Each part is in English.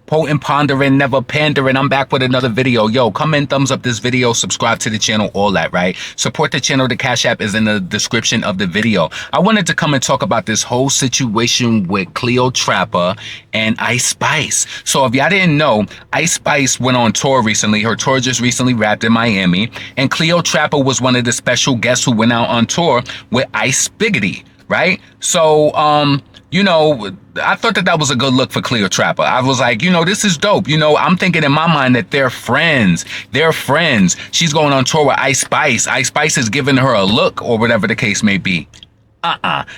Potent, pondering, never pandering. I'm back with another video. Yo, come in, thumbs up this video, subscribe to the channel, all that, right? Support the channel. The Cash App is in the description of the video. I wanted to come and talk about this whole situation with Cleotrapa and Ice Spice. So if y'all didn't know, Ice Spice went on tour recently. Her tour just recently wrapped in Miami, and Cleotrapa was one of the special guests who went out on tour with Ice Spiggity, right? So, you know, I thought that was a good look for Cleotrapa. I was like, you know, this is dope. You know, I'm thinking in my mind that they're friends. They're friends. She's going on tour with Ice Spice. Ice Spice is giving her a look or whatever the case may be.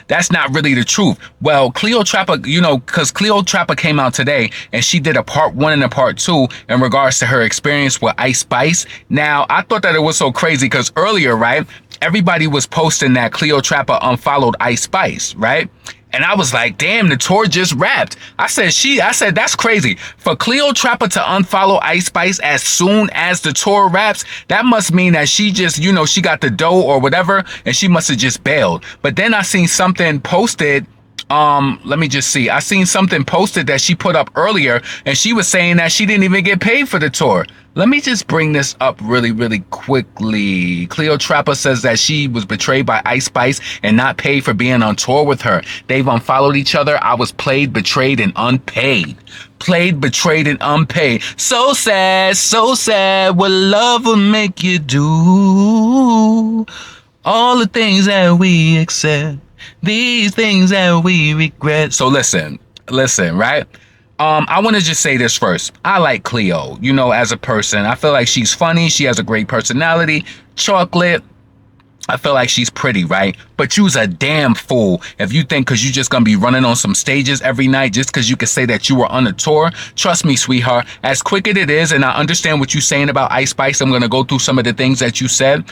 That's not really the truth. Well, Cleotrapa, you know, because Cleotrapa came out today and she did a part 1 and a part 2 in regards to her experience with Ice Spice. Now, I thought that it was so crazy because earlier, right, everybody was posting that Cleotrapa unfollowed Ice Spice, right? And I was like, damn, the tour just wrapped. I said, that's crazy. For Cleotrapa to unfollow Ice Spice as soon as the tour wraps, that must mean that she just, you know, she got the dough or whatever, and she must have just bailed. But then I seen something posted. Let me just see. I seen something posted that she put up earlier, and she was saying that she didn't even get paid for the tour. Let me just bring this up really quickly. Cleotrapa says that she was betrayed by Ice Spice and not paid for being on tour with her. They've unfollowed each other. I was played, betrayed, and unpaid. Played, betrayed, and unpaid. So sad, what love will make you do. All the things that we accept, these things that we regret. So listen, right? I want to just say this first. I like Cleo, you know, as a person. I feel like she's funny. She has a great personality. Chocolate. I feel like she's pretty, right? But you's a damn fool if you think because you just gonna be running on some stages every night just because you can say that you were on a tour. Trust me, sweetheart, as quick as it is, and I understand what you're saying about Ice Spice. I'm gonna go through some of the things that you said.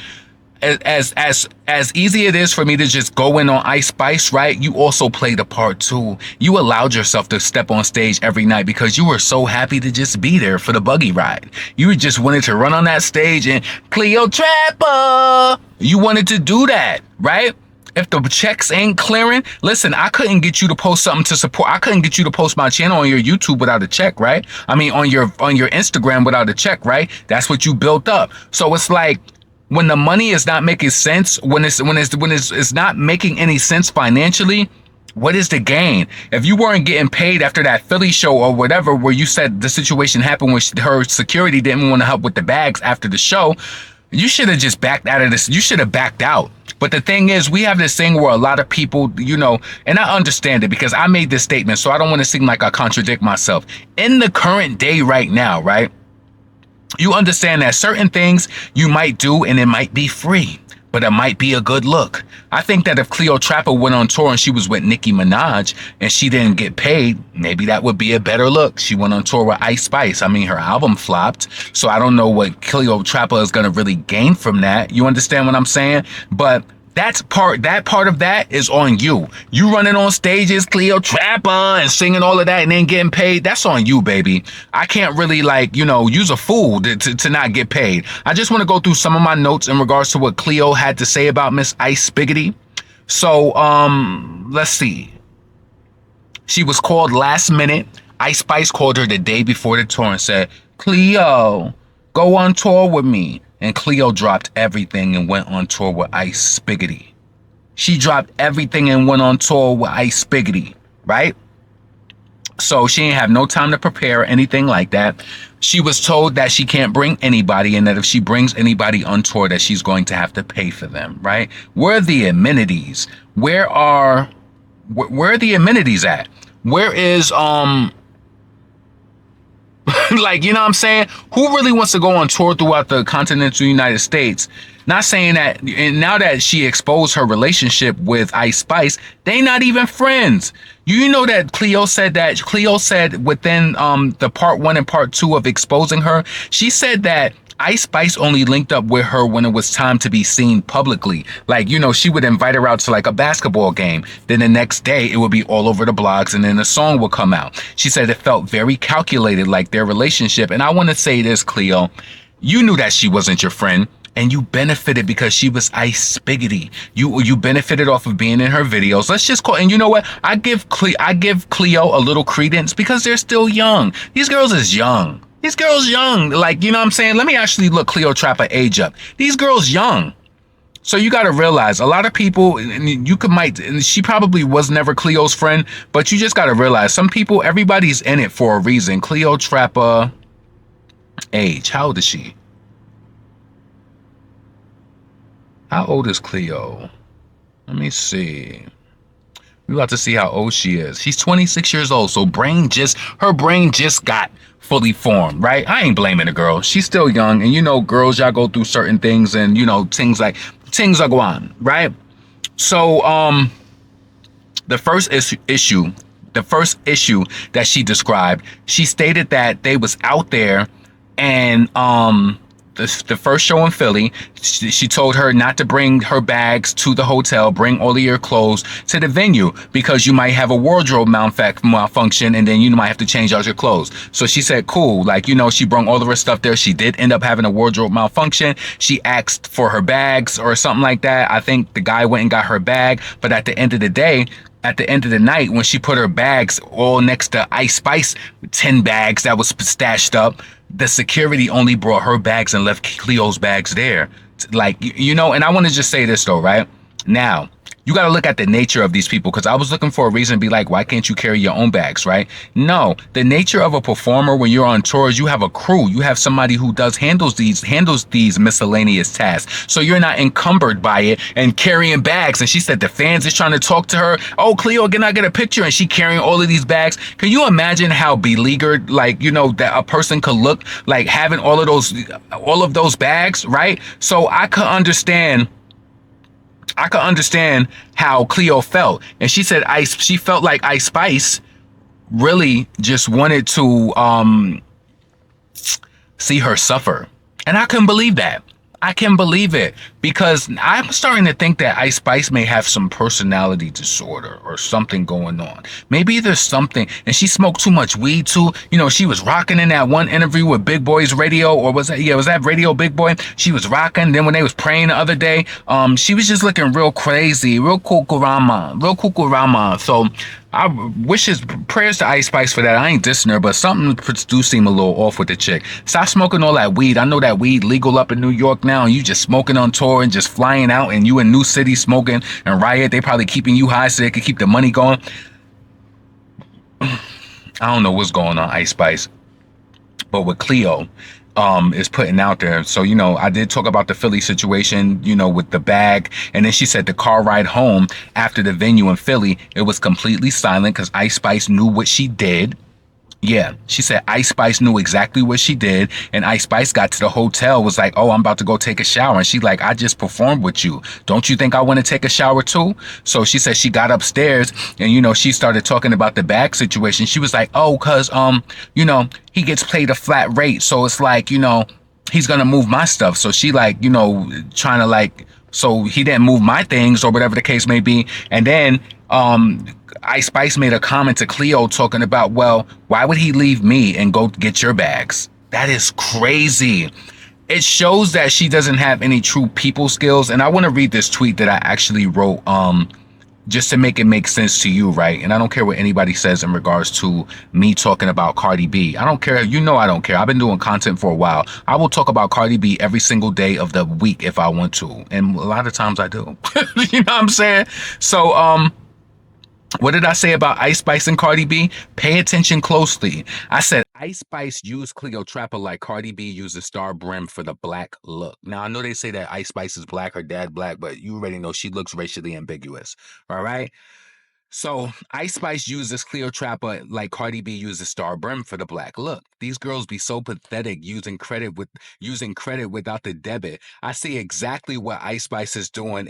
As easy it is for me to just go in on Ice Spice, right? You also played a part too. You allowed yourself to step on stage every night because you were so happy to just be there for the buggy ride. You just wanted to run on that stage and Cleotrapa. You wanted to do that, right? If the checks ain't clearing, listen, I couldn't get you to post something to support. I couldn't get you to post my channel on your YouTube without a check, right? I mean, on your Instagram without a check, right? That's what you built up. So it's like, when the money is not making sense, when it's not making any sense financially, what is the gain? If you weren't getting paid after that Philly show or whatever, where you said the situation happened when her security didn't want to help with the bags after the show, you should have just backed out of this. You should have backed out. But the thing is, we have this thing where a lot of people, you know, and I understand it because I made this statement, so I don't want to seem like I contradict myself. In the current day right now, right? You understand that certain things you might do and it might be free, but it might be a good look. I think that if Cleotrapa went on tour and she was with Nicki Minaj and she didn't get paid, maybe that would be a better look. She went on tour with Ice Spice. I mean, her album flopped, so I don't know what Cleotrapa is going to really gain from that. You understand what I'm saying? But that part of that is on you. You running on stages, Cleotrapa, and singing all of that and then getting paid. That's on you, baby. I can't really, like, you know, use a fool to not get paid. I just want to go through some of my notes in regards to what Cleo had to say about Miss Ice Spiggity. So, let's see. She was called last minute. Ice Spice called her the day before the tour and said, Cleo, go on tour with me. And Cleo dropped everything and went on tour with Ice Spiggity. She dropped everything and went on tour with Ice Spiggity, right? So she didn't have no time to prepare or anything like that. She was told that she can't bring anybody and that if she brings anybody on tour that she's going to have to pay for them, right? Where are the amenities? Where are the amenities at? Where is, like, you know what I'm saying? Who really wants to go on tour throughout the continental United States? Not saying that, and now that she exposed her relationship with Ice Spice, they not even friends. You know that Cleo said within the part 1 and part 2 of exposing her, she said that Ice Spice only linked up with her when it was time to be seen publicly. Like, you know, she would invite her out to like a basketball game. Then the next day it would be all over the blogs and then a song would come out. She said it felt very calculated, like their relationship. And I want to say this, Cleo, you knew that she wasn't your friend. and you benefited because she was ice spiggity. You benefited off of being in her videos. Let's just call, and you know what? I give Cleo a little credence because they're still young. These girls is young. These girls young. Like, you know what I'm saying? Let me actually look Cleotrapa age up. These girls young. So you got to realize a lot of people, and you could might, and she probably was never Cleo's friend, but you just got to realize some people, everybody's in it for a reason. Cleotrapa age. How old is she? How old is Cleo? Let me see. We about to see how old she is. She's 26 years old. So her brain just got fully formed, right? I ain't blaming the girl. She's still young. And you know, girls, y'all go through certain things and you know, things are going on, right? So, the first issue that she described, she stated that they was out there and the first show in Philly, she told her not to bring her bags to the hotel, bring all of your clothes to the venue because you might have a wardrobe malfunction and then you might have to change out your clothes. So she said, cool. Like, you know, she brought all of her stuff there. She did end up having a wardrobe malfunction. She asked for her bags or something like that. I think the guy went and got her bag, but at the end of the day, at the end of the night, when she put her bags all next to Ice Spice 10 bags that was stashed up, the security only brought her bags and left Cleo's bags there. Like, you know, and I want to just say this though, right? Now, you got to look at the nature of these people because I was looking for a reason to be like, why can't you carry your own bags, right? No, the nature of a performer when you're on tours, you have a crew, you have somebody who handles these miscellaneous tasks. So you're not encumbered by it and carrying bags. And she said the fans is trying to talk to her. Oh, Cleo, can I get a picture? And she carrying all of these bags. Can you imagine how beleaguered, like, you know, that a person could look like having all of those bags, right? So I could understand how Cleo felt. And she said she felt like Ice Spice really just wanted to see her suffer. And I couldn't believe that. I can believe it because I'm starting to think that Ice Spice may have some personality disorder or something going on. Maybe there's something, and she smoked too much weed too. You know, she was rocking in that one interview with Big Boy's Radio, or was that Radio Big Boy? She was rocking. Then when they was praying the other day, she was just looking real crazy, real kukurama. So I wish his prayers to Ice Spice for that. I ain't dissing her, but something do seem a little off with the chick. Stop smoking all that weed. I know that weed legal up in New York now, and you just smoking on tour and just flying out, and you in New City smoking and Riot. They probably keeping you high so they can keep the money going. I don't know what's going on, Ice Spice, but with Cleo, is putting out there. So, you know, I did talk about the Philly situation, you know, with the bag. And then she said the car ride home after the venue in Philly, it was completely silent because Ice Spice knew what she did. Yeah, she said Ice Spice knew exactly what she did. And Ice Spice got to the hotel, was like, oh, I'm about to go take a shower. And she's like, I just performed with you. Don't you think I want to take a shower too? So she said she got upstairs and, you know, she started talking about the bag situation. She was like, oh, cause, you know, he gets paid a flat rate. So it's like, you know, he's going to move my stuff. So she like, you know, trying to like, so he didn't move my things or whatever the case may be. And then, Ice Spice made a comment to Cleo talking about, well, why would he leave me and go get your bags? That is crazy. It shows that she doesn't have any true people skills. And I want to read this tweet that I actually wrote, just to make it make sense to you, right? And I don't care what anybody says in regards to me talking about Cardi B. I don't care. You know I don't care. I've been doing content for a while. I will talk about Cardi B every single day of the week if I want to. And a lot of times I do. You know what I'm saying? So, what did I say about Ice Spice and Cardi B? Pay attention closely. I said Ice Spice used Cleotrapa like Cardi B uses Star Brim for the black look. Now, I know they say that Ice Spice is black, her dad black, but you already know she looks racially ambiguous. All right? So Ice Spice uses Cleotrapa like Cardi B uses Star Brim for the black look. These girls be so pathetic using credit without the debit. I see exactly what Ice Spice is doing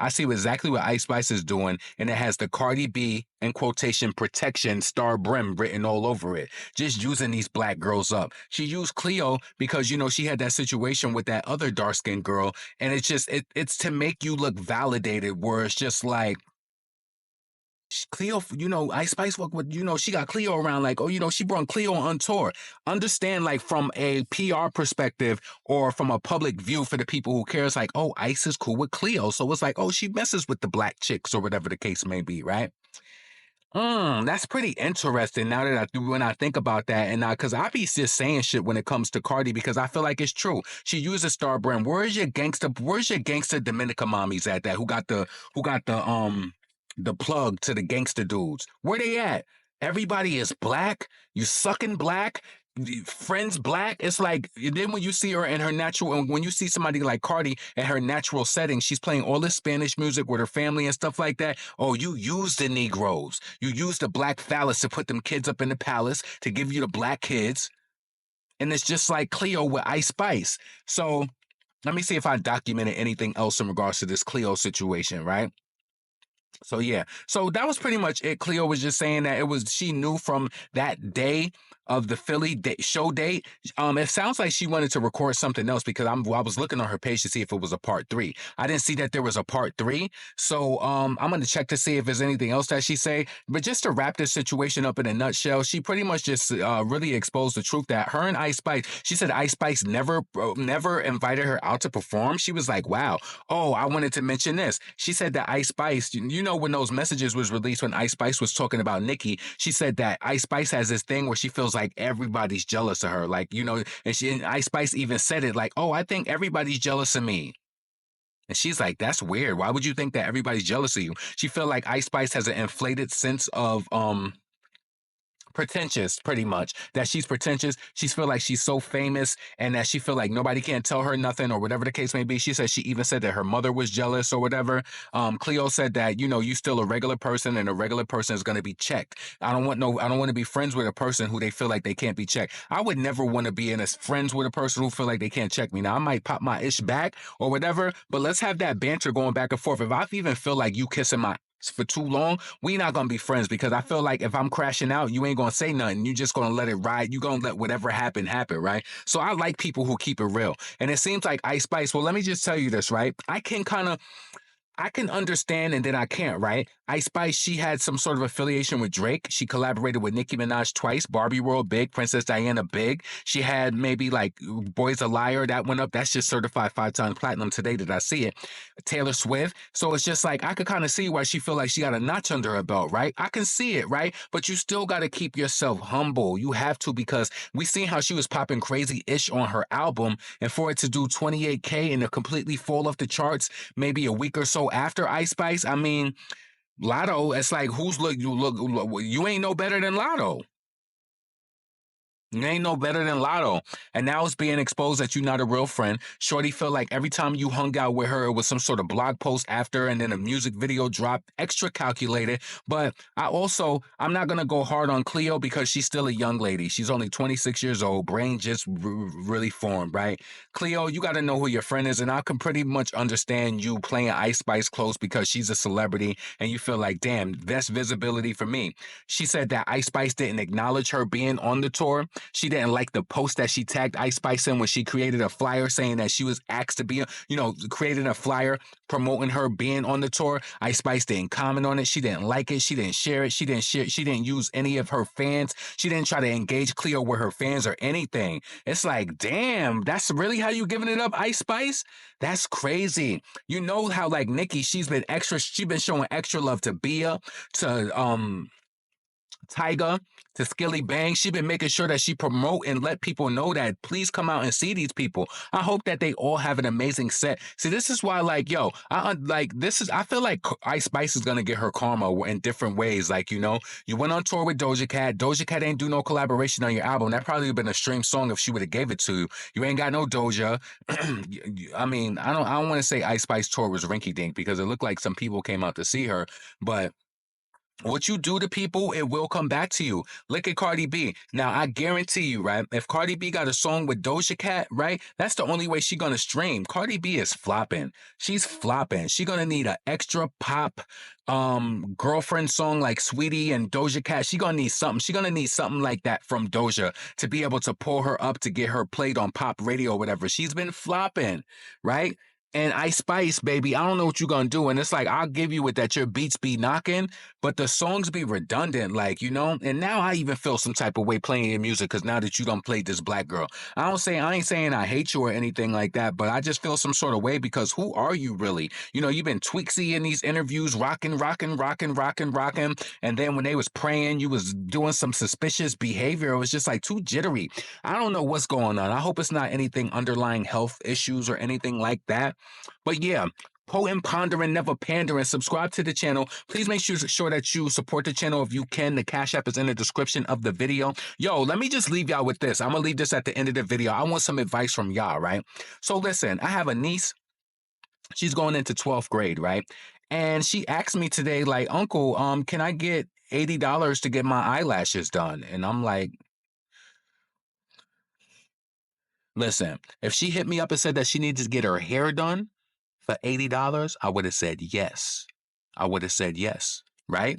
I see exactly what Ice Spice is doing, and it has the Cardi B, in quotation, protection Star Brim written all over it. Just using these black girls up. She used Cleo because, you know, she had that situation with that other dark-skinned girl, and it's to make you look validated, where it's just like, Cleo, Ice Spice work with, she got Cleo around like, oh, she brought Cleo on tour. Understand, like, from a PR perspective or from a public view for the people who cares, like, oh, Ice is cool with Cleo. So it's like, oh, she messes with the black chicks or whatever the case may be, right? That's pretty interesting now that when I think about that, and because I be just saying shit when it comes to Cardi because I feel like it's true. She uses star brand. Where's your gangster Dominica mommies at that who got the plug to the gangster dudes? Where they at? Everybody is black. You sucking black. Friends black. It's like then when you see her in her natural, and when you see somebody like Cardi in her natural setting, she's playing all this Spanish music with her family and stuff like that. Oh, you use the Negroes. You use the black phallus to put them kids up in the palace to give you the black kids. And it's just like Cleo with Ice Spice. So let me see if I documented anything else in regards to this Cleo situation, right? So yeah, so that was pretty much it. Cleo was just saying that she knew from that day of the Philly show date. It sounds like she wanted to record something else because I was looking on her page to see if it was a part 3. I didn't see that there was a part 3, so I'm gonna check to see if there's anything else that she say. But just to wrap this situation up in a nutshell, she pretty much just really exposed the truth that her and Ice Spice. She said Ice Spice never invited her out to perform. She was like, wow. Oh, I wanted to mention this. She said that Ice Spice, when those messages was released when Ice Spice was talking about Nicki, she said that Ice Spice has this thing where she feels like everybody's jealous of her. Like, and Ice Spice even said it like, oh, I think everybody's jealous of me. And she's like, that's weird. Why would you think that everybody's jealous of you? She felt like Ice Spice has an inflated sense of, pretentious, pretty much, that she's pretentious. She feel like she's so famous and that she feel like nobody can tell her nothing or whatever the case may be. She said she even said that her mother was jealous or whatever. Cleo said that, you still a regular person and a regular person is going to be checked. I don't want to be friends with a person who they feel like they can't be checked. I would never want to be friends with a person who feel like they can't check me. Now I might pop my ish back or whatever, but let's have that banter going back and forth. If I even feel like you kissing my for too long, we not gonna be friends because I feel like if I'm crashing out, you ain't gonna say nothing. You just gonna let it ride. You gonna let whatever happen, right? So I like people who keep it real. And it seems like Ice Spice, well, let me just tell you this, right? I can understand and then I can't, right? Ice Spice, she had some sort of affiliation with Drake. She collaborated with Nicki Minaj twice. Barbie World, big. Princess Diana, big. She had maybe like Boy's a Liar, that went up. That's just certified 5 times platinum today that I see it. Taylor Swift. So it's just like, I could kind of see why she feel like she got a notch under her belt, right? I can see it, right? But you still got to keep yourself humble. You have to, because we seen how she was popping crazy-ish on her album, and for it to do 28K and to completely fall off the charts maybe a week or so after Ice Spice, I mean, Lotto, it's like, you ain't no better than Lotto. You ain't no better than Lotto. And now it's being exposed that you're not a real friend. Shorty felt like every time you hung out with her, it was some sort of blog post after and then a music video dropped, extra calculated. But I'm not going to go hard on Cleo because she's still a young lady. She's only 26 years old. Brain just really formed, right? Cleo, you got to know who your friend is. And I can pretty much understand you playing Ice Spice close because she's a celebrity and you feel like, damn, that's visibility for me. She said that Ice Spice didn't acknowledge her being on the tour. She didn't like the post that she tagged Ice Spice in when she created a flyer saying that she was asked to be, created a flyer promoting her being on the tour. Ice Spice didn't comment on it. She didn't like it. She didn't share it. She didn't use any of her fans. She didn't try to engage Cleo with her fans or anything. It's like, damn, that's really how you giving it up, Ice Spice? That's crazy. You know how like Nicki, she's been showing extra love to Bia, to Tyga, to Skilly Bang. She been making sure that she promote and let people know that please come out and see these people. I hope that they all have an amazing set. See, this is why, like, I feel like Ice Spice is gonna get her karma in different ways. Like, you went on tour with Doja Cat. Doja Cat ain't do no collaboration on your album. That probably would have been a stream song if she would have gave it to you. You ain't got no Doja. I mean, I don't want to say Ice Spice tour was rinky dink because it looked like some people came out to see her, but what you do to people, it will come back to you. Look at Cardi B. Now, I guarantee you, right? If Cardi B got a song with Doja Cat, right? That's the only way she's going to stream. Cardi B is flopping. She's flopping. She's going to need an extra pop girlfriend song like Sweetie and Doja Cat. She's going to need something. She's going to need something like that from Doja to be able to pull her up to get her played on pop radio or whatever. She's been flopping, right? And Ice Spice, baby, I don't know what you're gonna do. And it's like, I'll give you it that your beats be knocking, but the songs be redundant, like, you know? And now I even feel some type of way playing your music because now that you done played this black girl. I ain't saying I hate you or anything like that, but I just feel some sort of way because who are you really? You know, you've been tweaksy in these interviews, rocking. And then when they was praying, you was doing some suspicious behavior. It was just like too jittery. I don't know what's going on. I hope it's not anything underlying health issues or anything like that. But yeah, potent, pondering, never pandering. Subscribe to the channel. Please make sure that you support the channel if you can. The Cash App is in the description of the video. Yo, let me just leave y'all with this. I'm going to leave this at the end of the video. I want some advice from y'all, right? So listen, I have a niece. She's going into 12th grade, right? And she asked me today, like, Uncle, can I get $80 to get my eyelashes done? And I'm like, listen, if she hit me up and said that she needs to get her hair done for $80, I would have said yes. I would have said yes, right?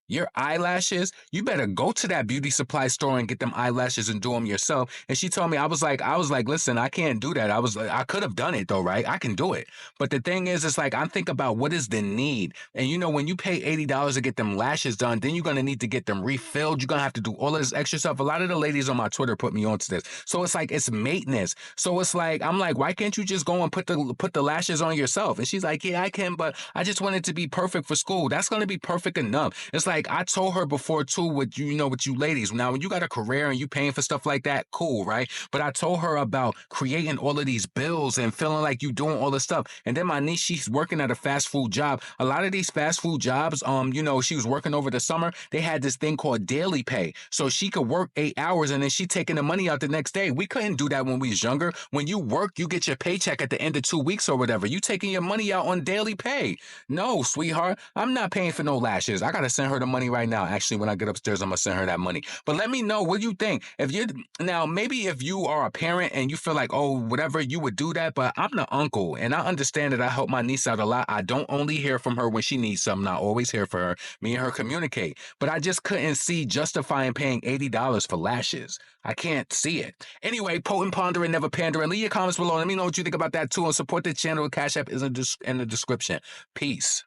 Your eyelashes, you better go to that beauty supply store and get them eyelashes and do them yourself. And she told me, I was like, listen, I can't do that. I was like, I could have done it though, right? I can do it. But the thing is, it's like, I think about what is the need. And you know, when you pay $80 to get them lashes done, then you're going to need to get them refilled. You're going to have to do all of this extra stuff. A lot of the ladies on my Twitter put me onto this. So it's like, it's maintenance. So it's like, I'm like, why can't you just go and put the lashes on yourself? And she's like, yeah, I can, but I just want it to be perfect for school. That's going to be perfect enough. It's like, I told her before too, with you ladies, now when you got a career and you paying for stuff like that, cool, right? But I told her about creating all of these bills and feeling like you doing all this stuff. And then my niece, she's working at a fast food job. A lot of these fast food jobs, she was working over the summer. They had this thing called daily pay. So she could work 8 hours and then she taking the money out the next day. We couldn't do that when we was younger. When you work, you get your paycheck at the end of 2 weeks or whatever. You taking your money out on daily pay. No, sweetheart, I'm not paying for no lashes. I got to send her the money right now. Actually, when I get upstairs, I'm going to send her that money. But let me know what you think. Maybe if you are a parent and you feel like, oh, whatever, you would do that. But I'm the uncle and I understand that I help my niece out a lot. I don't only hear from her when she needs something. I always hear from her. Me and her communicate. But I just couldn't see justifying paying $80 for lashes. I can't see it. Anyway, potent, pondering, never pandering. Leave your comments below. Let me know what you think about that too. And support the channel. Cash App is in the description. Peace.